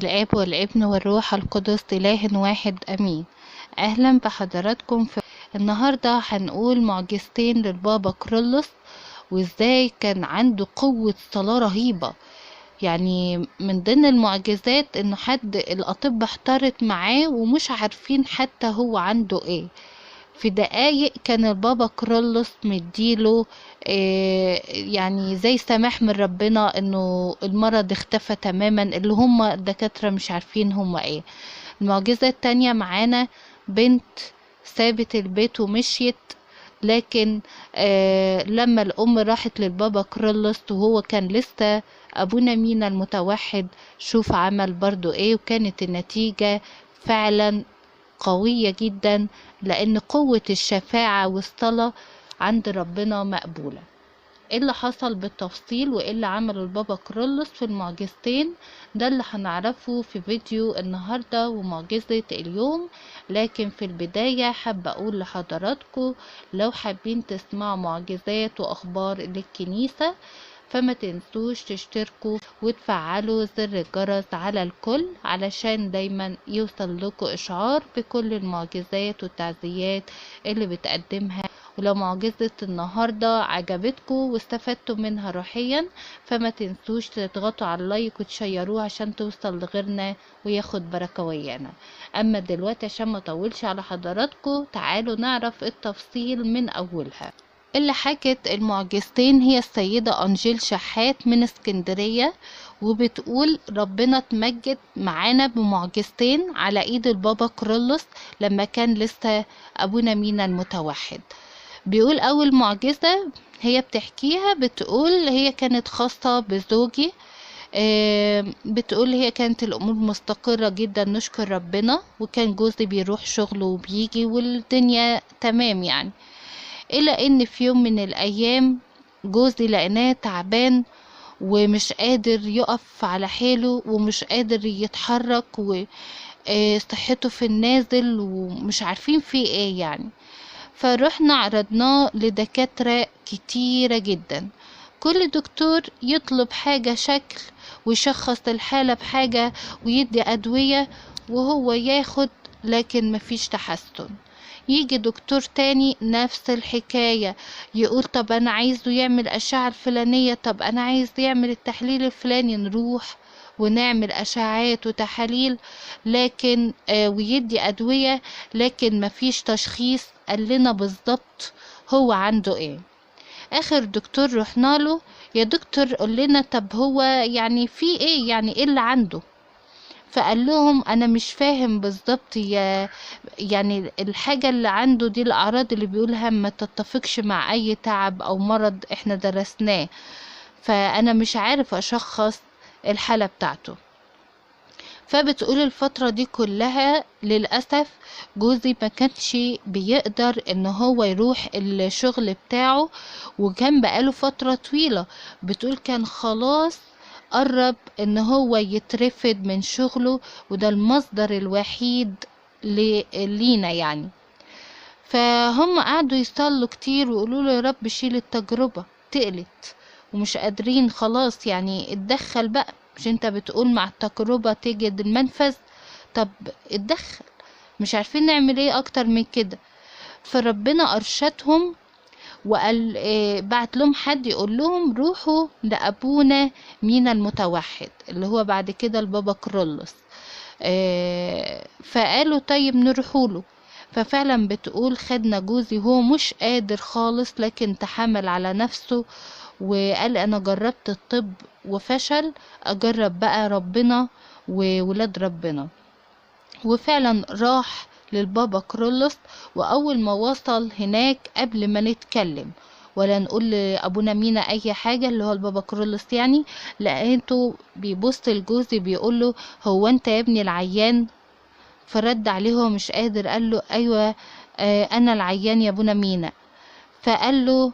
الآب والابن والروح القدس إله واحد أمين. أهلا بحضراتكم. في النهاردة هنقول معجزتين للبابا كرولوس، وإزاي كان عنده قوة صلاة رهيبة. يعني من ضمن المعجزات إنه حد الأطباء احتارت معاه ومش عارفين حتى هو عنده إيه. في دقايق كان البابا كرولوس مديله يعني زي سماح من ربنا انه المرض اختفى تماما، اللي هم الدكاترة مش عارفين هم ايه. المعجزة التانية معانا بنت سابت البيت ومشيت، لكن لما الام راحت للبابا كرولوس وهو كان لسه ابونا مينا المتوحد، شوف عمل برضو ايه، وكانت النتيجة فعلا قوية جدا، لأن قوة الشفاعة والصلاة عند ربنا مقبولة. ايه اللي حصل بالتفصيل وايه اللي عمله البابا كرولوس في المعجزتين ده اللي هنعرفه في فيديو النهاردة ومعجزة اليوم. لكن في البداية حابة اقول لحضراتكم، لو حابين تسمعوا معجزات واخبار للكنيسة فما تنسوش تشتركوا وتفعلوا زر الجرس على الكل، علشان دايما يوصل لكم اشعار بكل المعجزات والتعزيات اللي بتقدمها. ولو معجزة النهاردة عجبتكم واستفدتوا منها روحيا فما تنسوش تضغطوا على اللايك وتشيروه عشان توصل لغيرنا وياخد بركة ويانا. اما دلوقتي عشان ما اطولش على حضراتكم، تعالوا نعرف التفصيل من اولها. اللي حكت المعجزتين هي السيدة أنجيل شحات من اسكندرية، وبتقول ربنا اتمجد معانا بمعجزتين على ايد البابا كرولوس لما كان لسه ابونا مينا المتوحد. بيقول اول معجزة هي بتحكيها، بتقول هي كانت خاصة بزوجي. بتقول هي كانت الامور مستقرة جدا نشكر ربنا، وكان جوزي بيروح شغله وبيجي والدنيا تمام يعني. إلى إن في يوم من الأيام جوزي لقيناه تعبان ومش قادر يقف على حيله ومش قادر يتحرك، وصحته في النازل ومش عارفين فيه ايه يعني. فروحنا عرضناه لدكاترة كتيرة جدا، كل دكتور يطلب حاجة شكل ويشخص الحالة بحاجة ويدي أدوية وهو ياخد، لكن مفيش تحسن. يجي دكتور تاني نفس الحكاية، يقول طب انا عايزه يعمل اشعة الفلانية، طب انا عايز يعمل التحليل الفلاني، نروح ونعمل اشعات وتحاليل لكن ويدي ادوية، لكن مفيش تشخيص قال لنا بالظبط هو عنده ايه. اخر دكتور رحنا له، يا دكتور قول لنا طب هو يعني في ايه، يعني ايه اللي عنده. فقال لهم انا مش فاهم بالظبط، يعني الحاجة اللي عنده دي الاعراض اللي بيقولها ما تتفقش مع اي تعب او مرض احنا درسناه، فانا مش عارف اشخص الحالة بتاعته. فبتقول الفترة دي كلها للأسف جوزي ما كانش بيقدر ان هو يروح الشغل بتاعه، وكان بقاله فترة طويلة. بتقول كان خلاص قرب ان هو يترفد من شغله، وده المصدر الوحيد لينا يعني. فهم قعدوا يصلوا كتير ويقولوا له يا رب شيل التجربة تقلت ومش قادرين خلاص، يعني اتدخل بقى، مش انت بتقول مع التجربة تجد المنفذ، طب اتدخل، مش عارفين نعمل ايه اكتر من كده. فربنا ارشدهم وقال بعت لهم حد يقول لهم روحوا لأبونا مينا المتوحد اللي هو بعد كده البابا كرولوس. فقالوا طيب نروحوا له. ففعلا بتقول خدنا جوزي هو مش قادر خالص، لكن تحمل على نفسه وقال انا جربت الطب وفشل، اجرب بقى ربنا وولاد ربنا. وفعلا راح للبابا كرولوس، واول ما وصل هناك قبل ما نتكلم ولا نقول لابونا مينا اي حاجة اللي هو البابا كرولوس يعني، لقيته بيبص لجوزي بيقول له هو انت يا ابني العيان؟ فرد عليه هو مش قادر، قال له ايوه انا العيان يا ابونا مينا. فقال له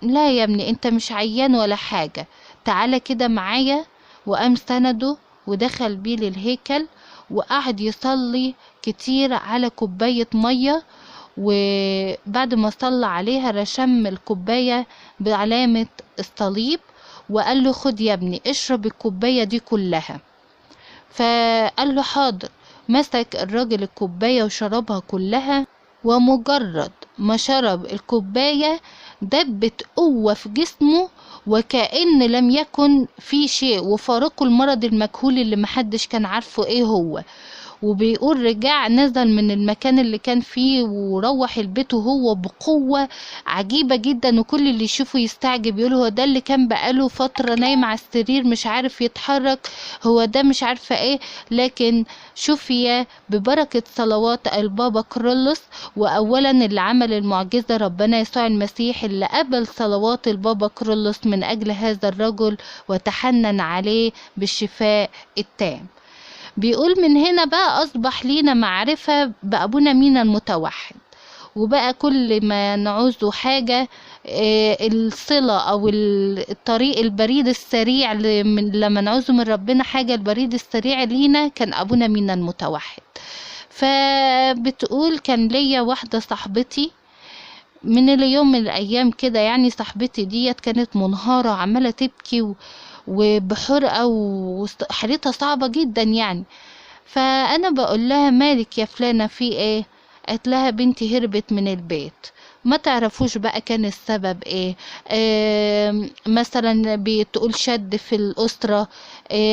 لا يا ابني انت مش عيان ولا حاجة، تعالى كده معايا. وقام سنده ودخل بيه للهيكل وقعد يصلي كتير على كوباية مية، وبعد ما صلى عليها رشم الكوباية بعلامة الصليب وقال له خد يا ابني اشرب الكوباية دي كلها. فقال له حاضر. مسك الراجل الكوباية وشربها كلها، ومجرد ما شرب الكوباية دبت قوة في جسمه وكأن لم يكن في شيء، وفارقه المرض المجهول اللي محدش كان عارفه ايه هو. وبيقول رجع نزل من المكان اللي كان فيه وروح البيت وهو بقوة عجيبة جدا، وكل اللي يشوفه يستعجب، يقول هو ده اللي كان بقاله فترة نايم على السرير مش عارف يتحرك، هو ده مش عارفة ايه. لكن شفي ببركة صلوات البابا كرولوس، واولا اللي عمل المعجزة ربنا يسوع المسيح اللي قبل صلوات البابا كرولوس من اجل هذا الرجل وتحنن عليه بالشفاء التام. بيقول من هنا بقى أصبح لينا معرفة بأبونا مينا المتوحد، وبقى كل ما نعوزه حاجة الصلة أو الطريق البريد السريع لما نعوزه من ربنا حاجة، البريد السريع لينا كان أبونا مينا المتوحد. فبتقول كان ليا واحدة صاحبتي من اليوم من الأيام كده، يعني صاحبتي ديت كانت منهارة عمالة تبكي وبحرقة وحالتها صعبة جدا يعني. فانا بقول لها مالك يا فلانة في ايه؟ قالت لها بنتي هربت من البيت. ما تعرفوش بقى كان السبب ايه؟ مثلا بتقول شد في الأسرة،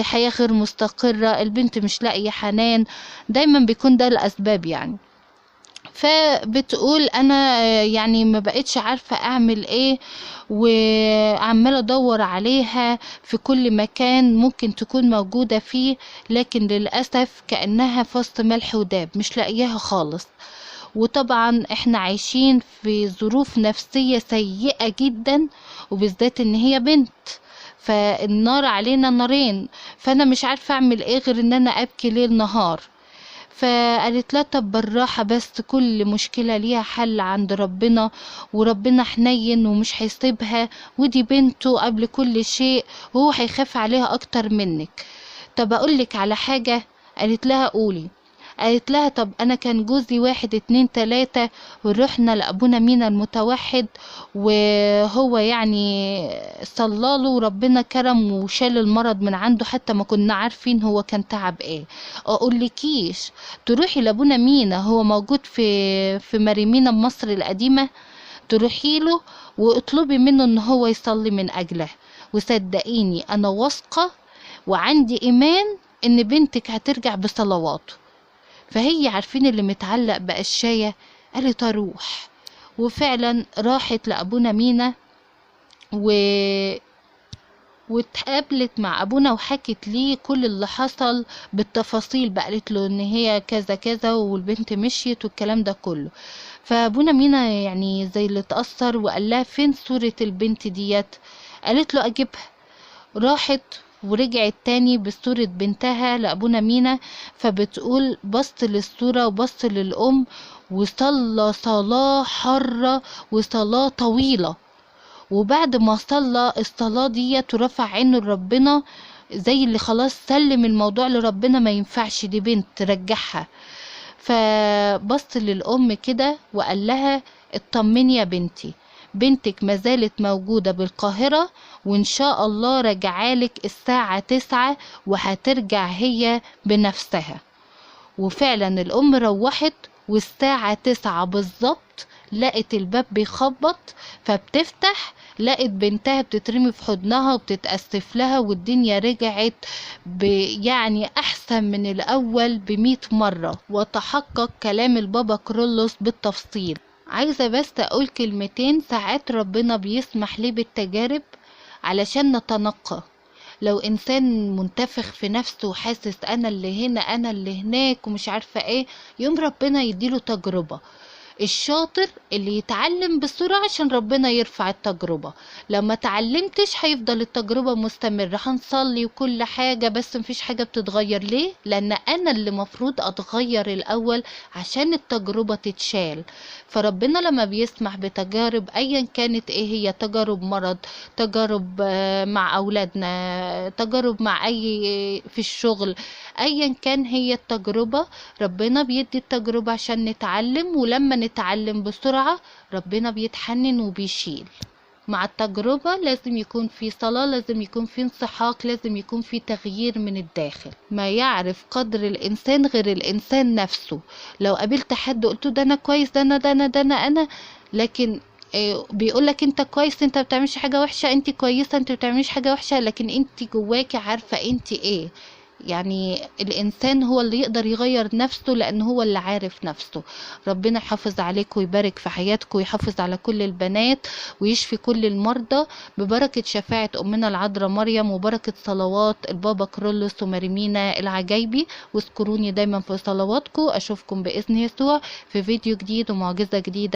حياة غير مستقرة، البنت مش لاقية حنان، دايما بيكون ده الأسباب يعني. فبتقول انا يعني ما بقتش عارفة اعمل ايه، وعمالة ادور عليها في كل مكان ممكن تكون موجودة فيه، لكن للأسف كأنها في وسط ملح وداب مش لاقياها خالص. وطبعا احنا عايشين في ظروف نفسية سيئة جدا، وبالذات ان هي بنت، فالنار علينا نارين، فانا مش عارفة اعمل ايه غير ان انا ابكي ليل نهار. فقالت لا طب بالراحة، بس كل مشكلة ليها حل عند ربنا، وربنا حنين ومش هيسيبها، ودي بنته قبل كل شيء، وهو هيخاف عليها اكتر منك. طب اقولك على حاجة؟ قالت لها قولي. قالت لها طب انا كان جوزي واحد اتنين تلاتة ورحنا لابونا مينا المتوحد، وهو يعني صلاله وربنا كرم وشال المرض من عنده، حتى ما كنا عارفين هو كان تعب ايه. اقولكيش تروحي لابونا مينا، هو موجود في مريمينا مصر القديمة، تروحي له واطلبي منه ان هو يصلي من اجله، وصدقيني انا واثقة وعندي ايمان ان بنتك هترجع بصلواته. فهي عارفين اللي متعلق بقشاية، قالت اروح. وفعلا راحت لابونا مينا واتقابلت مع ابونا وحكت ليه كل اللي حصل بالتفاصيل بقى، قالت له ان هي كذا كذا والبنت مشيت والكلام ده كله. فابونا مينا يعني زي اللي اتأثر وقال لها فين صورة البنت ديت؟ قالت له اجيبها. راحت ورجعت تاني بصورة بنتها لأبونا مينا، فبتقول بص للصورة وبص للأم وصلى صلاة حرة وصلاة طويلة. وبعد ما صلى الصلاة ديت ورفع عينه لربنا، زي اللي خلاص سلم الموضوع لربنا، ما ينفعش دي بنت رجعها. فبص للأم كده وقال لها اطمني يا بنتي، بنتك ما زالت موجودة بالقاهرة، وإن شاء الله رجعالك الساعة 9 وهترجع هي بنفسها. وفعلا الأم روحت والساعة 9 بالظبط لقت الباب بيخبط، فبتفتح لقت بنتها بتترمي في حضنها وبتتأسف لها، والدنيا رجعت يعني أحسن من الأول ب100 مرة، وتحقق كلام البابا كرولوس بالتفصيل. عايزة بس أقول كلمتين، ساعات ربنا بيسمح ليه بالتجارب علشان نتنقى. لو إنسان منتفخ في نفسه وحاسس أنا اللي هنا أنا اللي هناك ومش عارفة إيه، يوم ربنا يديله تجربة. الشاطر اللي يتعلم بسرعة عشان ربنا يرفع التجربة، لما تعلمتش هيفضل التجربة مستمرة، هنصلي وكل حاجة بس مفيش حاجة بتتغير. ليه؟ لأن أنا اللي مفروض أتغير الأول عشان التجربة تتشال. فربنا لما بيسمح بتجارب أيا كانت ايه هي، تجارب مرض، تجارب مع أولادنا، تجارب مع في الشغل، أيا كان هي التجربة، ربنا بيدي التجربة عشان نتعلم، ولما نتعلم بسرعة ربنا بيتحنن وبيشيل. مع التجربة لازم يكون في صلاة، لازم يكون في انسحاق، لازم يكون في تغيير من الداخل. ما يعرف قدر الإنسان غير الإنسان نفسه. لو قابلت حد قلت ده أنا كويس، ده أنا ده أنا ده أنا لكن بيقولك انت كويس، انت بتعملش حاجة وحشة، انت كويسة، انت بتعملش حاجة وحشة، لكن انت جواكي عارفة انت ايه. يعني الإنسان هو اللي يقدر يغير نفسه، لأن هو اللي عارف نفسه. ربنا يحافظ عليكم ويبارك في حياتكم ويحافظ على كل البنات ويشفي كل المرضى ببركة شفاعة أمنا العذراء مريم وبركة صلوات البابا كرولوس وماريمينا العجايبي. واذكروني دايما في صلواتكم. أشوفكم بإذن يسوع في فيديو جديد ومعجزة جديدة.